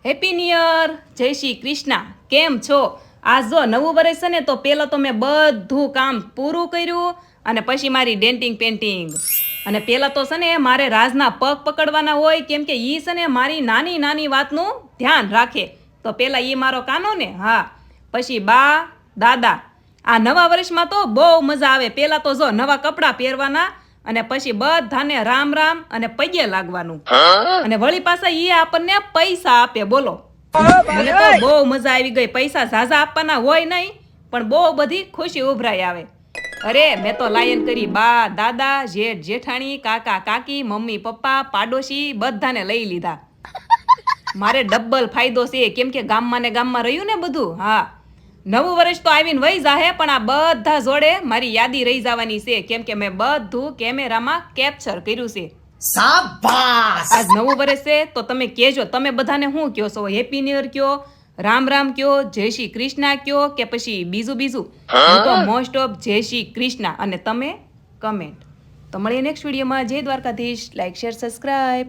Happy new year, જય શ્રી કૃષ્ણ. કેમ છો? આ જો નવું વર્ષ છે ને, તો પહેલાં તો મેં બધું કામ પૂરું કર્યું અને પછી મારી ડેન્ટિંગ પેન્ટિંગ. અને પહેલાં તો છે ને મારે રાજના પગ પકડવાના હોય, કેમ કે એ છે ને મારી નાની નાની વાતનું ધ્યાન રાખે. તો પહેલાં એ મારો કાનો ને, હા. પછી બા દાદા. આ નવા વર્ષમાં તો બહુ મજા આવે. પહેલાં તો જો નવા કપડાં પહેરવાના અને પછી બધાને રામ રામ અને પગે લાગવાનું. અને વળી પાછા એ આપણને પૈસા આપે. બોલો, મને તો બહુ મજા આવી ગઈ. પૈસા ઝાઝા આપવાના હોય નહીં, પણ બહુ બધી ખુશી ઉભરાઈ આવે. અરે મેં તો લાયન કરી બા દાદા, જેઠ જેઠાણી, કાકા કાકી, મમ્મી પપ્પા, પાડોશી બધાને લઈ લીધા. મારે ડબલ ફાયદો છે, કેમ કે ગામમાં ને ગામમાં રહ્યું ને બધું. હા, નવું વર્ષ તો આવીને વહી જાહે, પણ આ બધા જોડે મારી યાદી રહી જવાની છે, કેમ કે મેં બધું કેમેરામાં કેપ્ચર કર્યું છે. શાબાશ! આજ નવું વર્ષ છે, તો તમે કહેજો, તમે બધાને શું કહો છો? હેપી ન્યુ યર કયો, રામ રામ કયો, જય શ્રી કૃષ્ણ કયો, કે પછી બીજું બીજું? હું તો મોસ્ટ ઓફ જય શ્રી કૃષ્ણ. અને તમે કમેન્ટ. તો મળીએ નેક્સ્ટ વિડીયોમાં. જય દ્વારકાધીશ. Like, share, subscribe.